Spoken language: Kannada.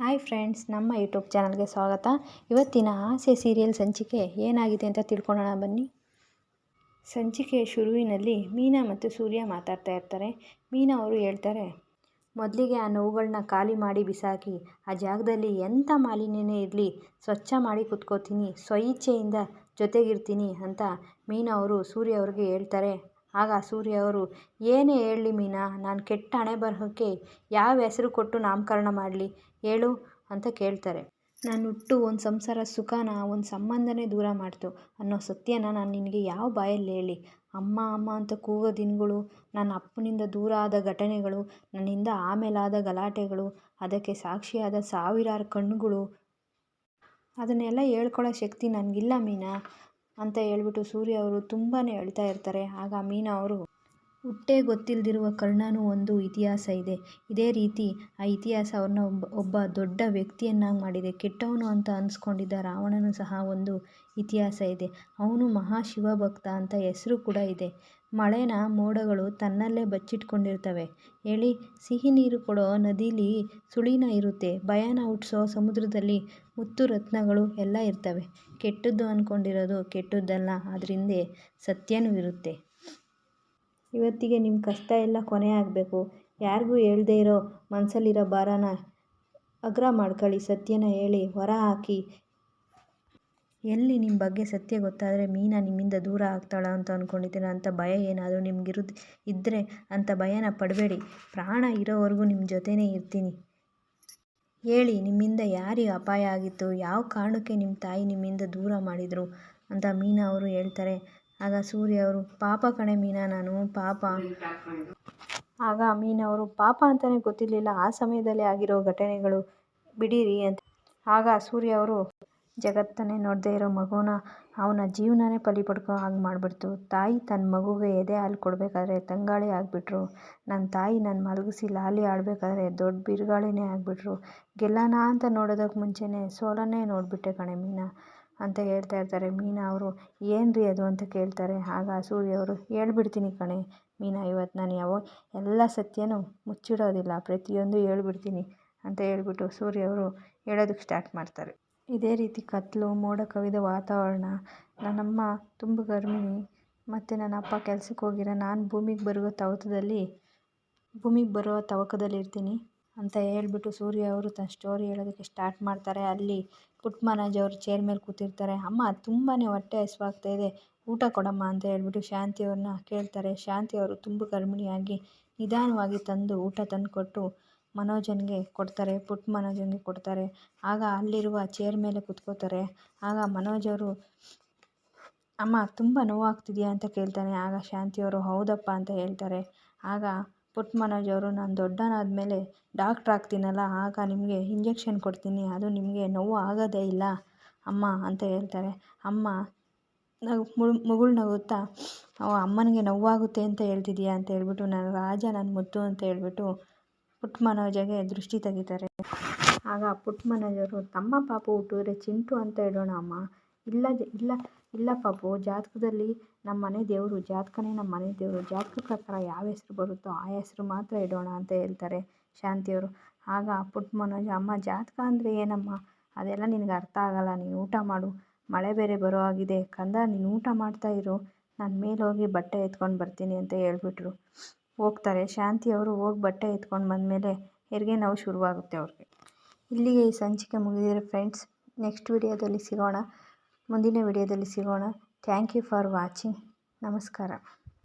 ಹಾಯ್ ಫ್ರೆಂಡ್ಸ್, ನಮ್ಮ ಯೂಟ್ಯೂಬ್ ಚಾನಲ್ಗೆ ಸ್ವಾಗತ. ಇವತ್ತಿನ ಆಸೆ ಸೀರಿಯಲ್ ಸಂಚಿಕೆ ಏನಾಗಿದೆ ಅಂತ ತಿಳ್ಕೊಳ್ಳೋಣ ಬನ್ನಿ. ಸಂಚಿಕೆಯ ಶುರುವಿನಲ್ಲಿ ಮೀನಾ ಮತ್ತು ಸೂರ್ಯ ಮಾತಾಡ್ತಾ ಇರ್ತಾರೆ. ಮೀನಾ ಅವರು ಹೇಳ್ತಾರೆ, ಮೊದಲಿಗೆ ಆ ನೋವುಗಳನ್ನ ಖಾಲಿ ಮಾಡಿ ಬಿಸಾಕಿ, ಆ ಜಾಗದಲ್ಲಿ ಎಂಥ ಮಾಲಿನ್ಯನೇ ಇರಲಿ ಸ್ವಚ್ಛ ಮಾಡಿ ಕುತ್ಕೋತೀನಿ, ಸ್ವಇಚ್ಛೆಯಿಂದ ಜೊತೆಗಿರ್ತೀನಿ ಅಂತ ಮೀನಾ ಅವರು ಸೂರ್ಯ ಅವ್ರಿಗೆ ಹೇಳ್ತಾರೆ. ಆಗ ಸೂರ್ಯ ಅವರು, ಏನೇ ಹೇಳಲಿ ಮೀನಾ, ನಾನು ಕೆಟ್ಟ ಹಣೆ ಬರಹಕ್ಕೆ ಯಾವ ಹೆಸರು ಕೊಟ್ಟು ನಾಮಕರಣ ಮಾಡಲಿ ಹೇಳು ಅಂತ ಕೇಳ್ತಾರೆ. ನಾನು ಹುಟ್ಟು ಒಂದು ಸಂಸಾರ ಸುಖನ, ಒಂದು ಸಂಬಂಧನೇ ದೂರ ಮಾಡ್ತು ಅನ್ನೋ ಸತ್ಯನ ನಾನು ನಿನಗೆ ಯಾವ ಬಾಯಲ್ಲಿ ಹೇಳಿ? ಅಮ್ಮ ಅಮ್ಮ ಅಂತ ಕೂಗೋ ದಿನಗಳು, ನನ್ನ ಅಪ್ಪನಿಂದ ದೂರ ಆದ ಘಟನೆಗಳು, ನನ್ನಿಂದ ಆಮೇಲಾದ ಗಲಾಟೆಗಳು, ಅದಕ್ಕೆ ಸಾಕ್ಷಿಯಾದ ಸಾವಿರಾರು ಕಣ್ಣುಗಳು, ಅದನ್ನೆಲ್ಲ ಹೇಳ್ಕೊಳ್ಳೋ ಶಕ್ತಿ ನನಗಿಲ್ಲ ಮೀನಾ ಅಂತ ಹೇಳ್ಬಿಟ್ಟು ಸೂರ್ಯ ಅವರು ತುಂಬಾ ಅಳ್ತಾ ಇರ್ತಾರೆ. ಆಗ ಮೀನಾ ಅವರು, ಹುಟ್ಟೇ ಗೊತ್ತಿಲ್ಲದಿರುವ ಕರ್ಣನೂ ಒಂದು ಇತಿಹಾಸ ಇದೆ. ಇದೇ ರೀತಿ ಆ ಇತಿಹಾಸ ಅವ್ರನ್ನ ಒಬ್ಬ ದೊಡ್ಡ ವ್ಯಕ್ತಿಯನ್ನಾಗಿ ಮಾಡಿದೆ. ಕೆಟ್ಟವನು ಅಂತ ಅನಿಸ್ಕೊಂಡಿದ್ದ ರಾವಣನೂ ಸಹ ಒಂದು ಇತಿಹಾಸ ಇದೆ. ಅವನು ಮಹಾಶಿವಭಕ್ತ ಅಂತ ಹೆಸರು ಕೂಡ ಇದೆ. ಮಳೆನ ಮೋಡಗಳು ತನ್ನಲ್ಲೇ ಬಚ್ಚಿಟ್ಕೊಂಡಿರ್ತವೆ ಹೇಳಿ. ಸಿಹಿ ನೀರು ಕೊಡೋ ನದಿಲಿ ಸುಳಿನ ಇರುತ್ತೆ. ಭಯನ ಹುಟ್ಟಿಸೋ ಸಮುದ್ರದಲ್ಲಿ ಮುತ್ತು ರತ್ನಗಳು ಎಲ್ಲ ಇರ್ತವೆ. ಕೆಟ್ಟದ್ದು ಅಂದ್ಕೊಂಡಿರೋದು ಕೆಟ್ಟದ್ದಲ್ಲ, ಅದ್ರ ಹಿಂದೆ ಸತ್ಯನೂ ಇರುತ್ತೆ. ಇವತ್ತಿಗೆ ನಿಮ್ಮ ಕಷ್ಟ ಎಲ್ಲ ಕೊನೆ ಆಗಬೇಕು. ಯಾರಿಗೂ ಹೇಳ್ದೇ ಇರೋ ಮನಸ್ಸಲ್ಲಿರೋ ಭಾರನ ಅಗ್ರ ಮಾಡ್ಕೊಳ್ಳಿ. ಸತ್ಯನ ಹೇಳಿ ಹೊರ ಹಾಕಿ. ಎಲ್ಲಿ ನಿಮ್ಮ ಬಗ್ಗೆ ಸತ್ಯ ಗೊತ್ತಾದರೆ ಮೀನಾ ನಿಮ್ಮಿಂದ ದೂರ ಆಗ್ತಾಳ ಅಂತ ಅಂದ್ಕೊಂಡಿದ್ದೀರ ಅಂತ ಭಯ ಏನಾದರೂ ಇದ್ದರೆ ಅಂಥ ಭಯನ ಪಡಬೇಡಿ. ಪ್ರಾಣ ಇರೋವರೆಗೂ ನಿಮ್ಮ ಜೊತೆನೇ ಇರ್ತೀನಿ. ಹೇಳಿ, ನಿಮ್ಮಿಂದ ಯಾರಿಗೆ ಅಪಾಯ ಆಗಿತ್ತು, ಯಾವ ಕಾರಣಕ್ಕೆ ನಿಮ್ಮ ತಾಯಿ ನಿಮ್ಮಿಂದ ದೂರ ಮಾಡಿದರು ಅಂತ ಮೀನಾ ಅವರು ಹೇಳ್ತಾರೆ. ಆಗ ಸೂರ್ಯ ಅವರು, ಪಾಪ ಕಣೆ ಮೀನಾ, ನಾನು ಪಾಪ. ಆಗ ಮೀನಾ ಅವರು, ಪಾಪ ಅಂತಲೇ ಗೊತ್ತಿರಲಿಲ್ಲ, ಆ ಸಮಯದಲ್ಲಿ ಆಗಿರೋ ಘಟನೆಗಳು ಬಿಡಿರಿ ಅಂತ. ಆಗ ಸೂರ್ಯ ಅವರು, ಜಗತ್ತನ್ನೇ ನೋಡದೇ ಇರೋ ಮಗುನ ಅವನ ಜೀವನನೇ ಬಲಿ ಪಡ್ಕೋ ಹಾಗೆ ಮಾಡಿಬಿಡ್ತು. ತಾಯಿ ತನ್ನ ಮಗುಗೆ ಎದೆ ಹಾಲು ಕೊಡಬೇಕಾದ್ರೆ ತಂಗಾಳಿ ಆಗಿಬಿಟ್ರು. ನನ್ನ ತಾಯಿ ನನ್ನ ಮಲಗಿಸಿ ಲಾಲಿ ಆಡಬೇಕಾದ್ರೆ ದೊಡ್ಡ ಬಿರುಗಾಳಿನೇ ಆಗಿಬಿಟ್ರು. ಗೆಲ್ಲೋಣ ಅಂತ ನೋಡೋದಕ್ಕೆ ಮುಂಚೆನೇ ಸೋಲನ್ನೇ ನೋಡಿಬಿಟ್ಟೆ ಕಣೆ ಮೀನಾ ಅಂತ ಹೇಳ್ತಾ ಇರ್ತಾರೆ. ಮೀನಾ ಅವರು, ಏನ್ರಿ ಅದು ಅಂತ ಕೇಳ್ತಾರೆ. ಆಗ ಸೂರ್ಯ ಅವರು, ಹೇಳ್ಬಿಡ್ತೀನಿ ಕಣೆ ಮೀನಾ, ಇವತ್ತು ನಾನು ಎಲ್ಲ ಸತ್ಯನೂ ಮುಚ್ಚಿಡೋದಿಲ್ಲ, ಪ್ರತಿಯೊಂದು ಹೇಳ್ಬಿಡ್ತೀನಿ ಅಂತ ಹೇಳ್ಬಿಟ್ಟು ಸೂರ್ಯ ಅವರು ಹೇಳೋದಕ್ಕೆ ಸ್ಟಾರ್ಟ್ ಮಾಡ್ತಾರೆ. ಇದೇ ರೀತಿ ಕತ್ತಲು ಮೋಡ ಕವಿದ ವಾತಾವರಣ, ನನ್ನಮ್ಮ ತುಂಬ ಗರ್ಭಿಣಿ ಮತ್ತು ನನ್ನ ಅಪ್ಪ ಕೆಲಸಕ್ಕೆ ಹೋಗಿರೋ, ನಾನು ಭೂಮಿಗೆ ಬರುವ ತವಕದಲ್ಲಿರ್ತೀನಿ ಅಂತ ಹೇಳ್ಬಿಟ್ಟು ಸೂರ್ಯ ಅವರು ತನ್ನ ಸ್ಟೋರಿ ಹೇಳೋದಕ್ಕೆ ಸ್ಟಾರ್ಟ್ ಮಾಡ್ತಾರೆ. ಅಲ್ಲಿ ಪುಟ್ಟಮ್ಮನಾಜಿ ಅವರು ಚೇರ್ ಮೇಲೆ ಕೂತಿರ್ತಾರೆ. ಅಮ್ಮ ತುಂಬಾ ಹೊಟ್ಟೆ ಹಸಿವಾಗ್ತಾಯಿದೆ, ಊಟ ಕೊಡಮ್ಮ ಅಂತ ಹೇಳ್ಬಿಟ್ಟು ಶಾಂತಿ ಅವ್ರನ್ನ ಕೇಳ್ತಾರೆ. ಶಾಂತಿ ಅವರು ತುಂಬ ಗರ್ಭಿಣಿಯಾಗಿ ನಿಧಾನವಾಗಿ ತಂದು ಊಟ ತಂದು ಕೊಟ್ಟು ಮನೋಜನ್ಗೆ ಕೊಡ್ತಾರೆ, ಪುಟ್ಟ ಮನೋಜನ್ಗೆ ಕೊಡ್ತಾರೆ. ಆಗ ಅಲ್ಲಿರುವ ಚೇರ್ ಮೇಲೆ ಕೂತ್ಕೋತಾರೆ. ಆಗ ಮನೋಜ್ ಅವರು, ಅಮ್ಮ ತುಂಬ ನೋವಾಗ್ತಿದೆಯಾ ಅಂತ ಕೇಳ್ತಾನೆ. ಆಗ ಶಾಂತಿಯವರು, ಹೌದಪ್ಪ ಅಂತ ಹೇಳ್ತಾರೆ. ಆಗ ಪುಟ್ಟ ಮನೋಜ್ ಅವರು, ನಾನು ದೊಡ್ಡನಾದ್ಮೇಲೆ ಡಾಕ್ಟ್ರ್ ಆಗ್ತೀನಲ್ಲ, ಆಗ ನಿಮಗೆ ಇಂಜೆಕ್ಷನ್ ಕೊಡ್ತೀನಿ, ಅದು ನಿಮಗೆ ನೋವು ಆಗೋದೇ ಇಲ್ಲ ಅಮ್ಮ ಅಂತ ಹೇಳ್ತಾರೆ. ಅಮ್ಮ ಮುಗುಳು ನಗುತ್ತಾ, ಅಮ್ಮನಿಗೆ ನೋವಾಗುತ್ತೆ ಅಂತ ಹೇಳ್ತಿದೀಯಾ ಅಂತ ಹೇಳ್ಬಿಟ್ಟು, ನನ್ನ ರಾಜ ನನ್ನ ಮುದ್ದು ಅಂತ ಹೇಳ್ಬಿಟ್ಟು ಪುಟ್ಟ ಮನೋಜಗೆ ದೃಷ್ಟಿ ತೆಗಿತಾರೆ. ಆಗ ಪುಟ್ಟ ಮನೋಜವರು, ತಮ್ಮ ಪಾಪು ಹುಟ್ಟಿದ್ರೆ ಚಿಂಟು ಅಂತ ಇಡೋಣ ಅಮ್ಮ. ಇಲ್ಲ ಪಾಪು, ಜಾತಕದಲ್ಲಿ ನಮ್ಮ ಮನೆ ದೇವರು, ಜಾತಕನೇ ನಮ್ಮ ಮನೆ ದೇವರು, ಜಾತಕ ಪ್ರಕಾರ ಯಾವ ಹೆಸರು ಬರುತ್ತೋ ಆ ಹೆಸರು ಮಾತ್ರ ಇಡೋಣ ಅಂತ ಹೇಳ್ತಾರೆ ಶಾಂತಿಯವರು. ಆಗ ಪುಟ್ಟ ಮನೋಜ, ಅಮ್ಮ ಜಾತಕ ಅಂದರೆ ಏನಮ್ಮ, ಅದೆಲ್ಲ ನಿನಗೆ ಅರ್ಥ ಆಗಲ್ಲ, ನೀನು ಊಟ ಮಾಡು, ಮಳೆ ಬೇರೆ ಬರೋ ಆಗಿದೆ ಕಂದ, ನೀನು ಊಟ ಮಾಡ್ತಾ ಇರು, ನಾನು ಮೇಲೆ ಹೋಗಿ ಬಟ್ಟೆ ಎತ್ಕೊಂಡು ಬರ್ತೀನಿ ಅಂತ ಹೇಳ್ಬಿಟ್ರು ಹೋಗ್ತಾರೆ. ಶಾಂತಿಯವರು ಹೋಗಿ ಬಟ್ಟೆ ಎತ್ಕೊಂಡು ಬಂದಮೇಲೆ ಹೆರಿಗೆ ನೋವು ಶುರುವಾಗುತ್ತೆ ಅವ್ರಿಗೆ. ಇಲ್ಲಿಗೆ ಈ ಸಂಚಿಕೆ ಮುಗಿದಿದೆ ಫ್ರೆಂಡ್ಸ್. ನೆಕ್ಸ್ಟ್ ವಿಡಿಯೋದಲ್ಲಿ ಸಿಗೋಣ, ಮುಂದಿನ ವಿಡಿಯೋದಲ್ಲಿ ಸಿಗೋಣ. Thank you for watching. ನಮಸ್ಕಾರ.